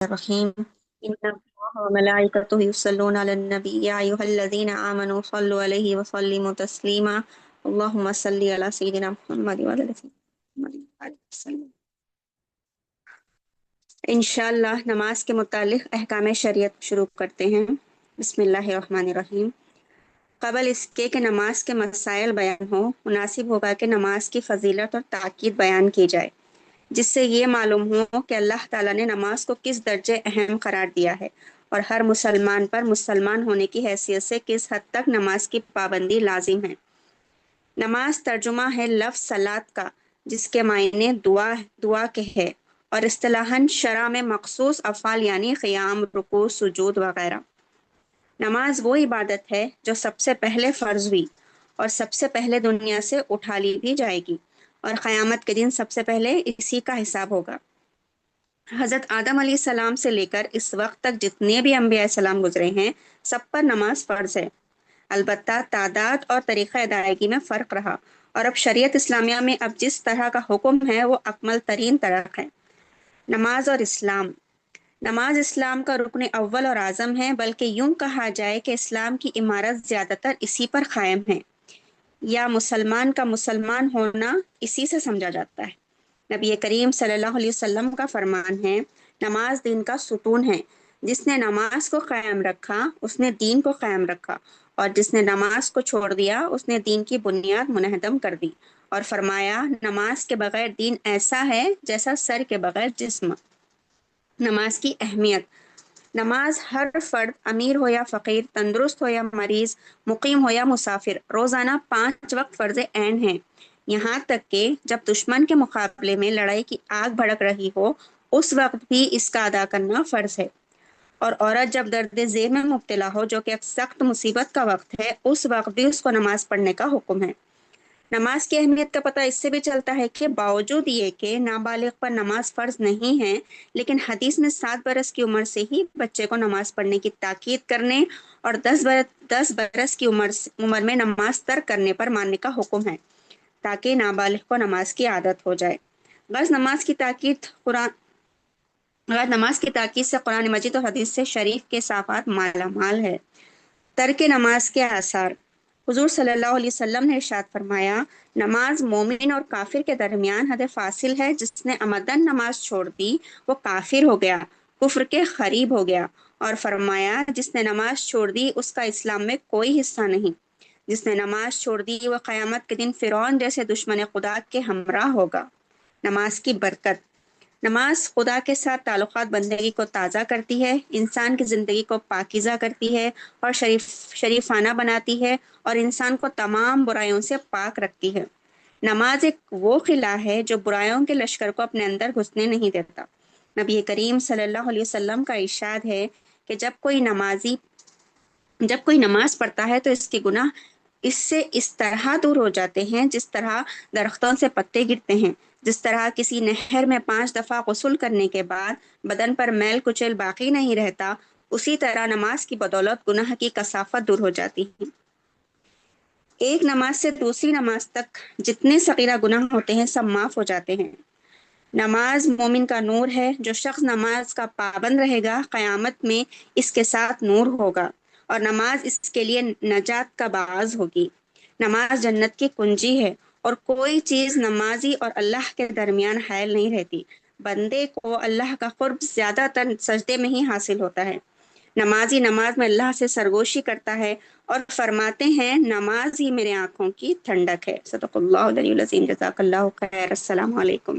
الرحيم إن الله وملائكته يصلون على النبي يا أيها الذين آمنوا صلوا عليه وسلموا تسليما اللهم صل على سيدنا محمد وعلى آل سيدنا محمد وسلم۔ انشاءاللہ نماز کے متعلق احکام شریعت شروع کرتے ہیں۔ بسم اللہ الرحمن الرحیم۔ قبل اس کے نماز کے مسائل بیان ہو، مناسب ہوگا کہ نماز کی فضیلت اور تاکید بیان کی جائے، جس سے یہ معلوم ہو کہ اللہ تعالیٰ نے نماز کو کس درجے اہم قرار دیا ہے اور ہر مسلمان پر مسلمان ہونے کی حیثیت سے کس حد تک نماز کی پابندی لازم ہے۔ نماز ترجمہ ہے لفظ صلاۃ کا، جس کے معنی دعا کے ہے، اور اصطلاحاً شرع میں مخصوص افعال یعنی قیام، رکوع، سجود وغیرہ۔ نماز وہ عبادت ہے جو سب سے پہلے فرض ہوئی اور سب سے پہلے دنیا سے اٹھا لی بھی جائے گی، اور قیامت کے دن سب سے پہلے اسی کا حساب ہوگا۔ حضرت آدم علیہ السلام سے لے کر اس وقت تک جتنے بھی انبیاء السلام گزرے ہیں، سب پر نماز فرض ہے، البتہ تعداد اور طریقہ ادائیگی میں فرق رہا، اور اب شریعت اسلامیہ میں اب جس طرح کا حکم ہے وہ اکمل ترین طرح ہے۔ نماز اور اسلام۔ نماز اسلام کا رکن اول اور اعظم ہے، بلکہ یوں کہا جائے کہ اسلام کی عمارت زیادہ تر اسی پر قائم ہے، یا مسلمان کا مسلمان ہونا اسی سے سمجھا جاتا ہے۔ نبی کریم صلی اللہ علیہ وسلم کا فرمان ہے، نماز دین کا ستون ہے، جس نے نماز کو قائم رکھا اس نے دین کو قائم رکھا، اور جس نے نماز کو چھوڑ دیا اس نے دین کی بنیاد منہدم کر دی، اور فرمایا نماز کے بغیر دین ایسا ہے جیسا سر کے بغیر جسم۔ نماز کی اہمیت۔ نماز ہر فرد، امیر ہو یا فقیر، تندرست ہو یا مریض، مقیم ہو یا مسافر، روزانہ 5 وقت فرض عین ہیں، یہاں تک کہ جب دشمن کے مقابلے میں لڑائی کی آگ بھڑک رہی ہو اس وقت بھی اس کا ادا کرنا فرض ہے، اور عورت جب درد ذیل میں مبتلا ہو جو کہ ایک سخت مصیبت کا وقت ہے اس وقت بھی اس کو نماز پڑھنے کا حکم ہے۔ نماز کی اہمیت کا پتہ اس سے بھی چلتا ہے کہ باوجود یہ کہ نابالغ پر نماز فرض نہیں ہے، لیکن حدیث میں 7 برس کی عمر سے ہی بچے کو نماز پڑھنے کی تاکید کرنے اور 10 برس کی عمر میں نماز ترک کرنے پر ماننے کا حکم ہے، تاکہ نابالغ کو نماز کی عادت ہو جائے۔ غرض نماز کی تاکید سے قرآن مجید اور حدیث سے شریف کے صافات مالا مال ہے۔ ترک نماز کے آثار۔ حضور صلی اللہ علیہ وسلم نے ارشاد فرمایا، نماز مومن اور کافر کے درمیان حد فاصل ہے، جس نے عمدن نماز چھوڑ دی وہ کافر ہو گیا، کفر کے قریب ہو گیا، اور فرمایا جس نے نماز چھوڑ دی اس کا اسلام میں کوئی حصہ نہیں، جس نے نماز چھوڑ دی وہ قیامت کے دن فرعون جیسے دشمن خدا کے ہمراہ ہوگا۔ نماز کی برکت۔ نماز خدا کے ساتھ تعلقات بندگی کو تازہ کرتی ہے، انسان کی زندگی کو پاکیزہ کرتی ہے اور شریفانہ بناتی ہے، اور انسان کو تمام برائیوں سے پاک رکھتی ہے۔ نماز ایک وہ قلعہ ہے جو برائیوں کے لشکر کو اپنے اندر گھسنے نہیں دیتا۔ نبی کریم صلی اللہ علیہ وسلم کا ارشاد ہے کہ جب کوئی نماز پڑھتا ہے تو اس کے گناہ اس سے اس طرح دور ہو جاتے ہیں جس طرح درختوں سے پتے گرتے ہیں، جس طرح کسی نہر میں 5 دفعہ غسل کرنے کے بعد بدن پر میل کچیل باقی نہیں رہتا، اسی طرح نماز کی بدولت گناہ کی کثافت دور ہو جاتی ہے۔ ایک نماز سے دوسری نماز تک جتنے صغیرہ گناہ ہوتے ہیں سب معاف ہو جاتے ہیں۔ نماز مومن کا نور ہے، جو شخص نماز کا پابند رہے گا قیامت میں اس کے ساتھ نور ہوگا، اور نماز اس کے لیے نجات کا باعث ہوگی۔ نماز جنت کی کنجی ہے، اور کوئی چیز نمازی اور اللہ کے درمیان حائل نہیں رہتی۔ بندے کو اللہ کا قرب زیادہ تر سجدے میں ہی حاصل ہوتا ہے۔ نمازی نماز میں اللہ سے سرگوشی کرتا ہے اور فرماتے ہیں نماز ہی میرے آنکھوں کی ٹھنڈک ہے۔ صدق اللہ العلی العظیم۔ جزاک اللہ خیر۔ السلام علیکم۔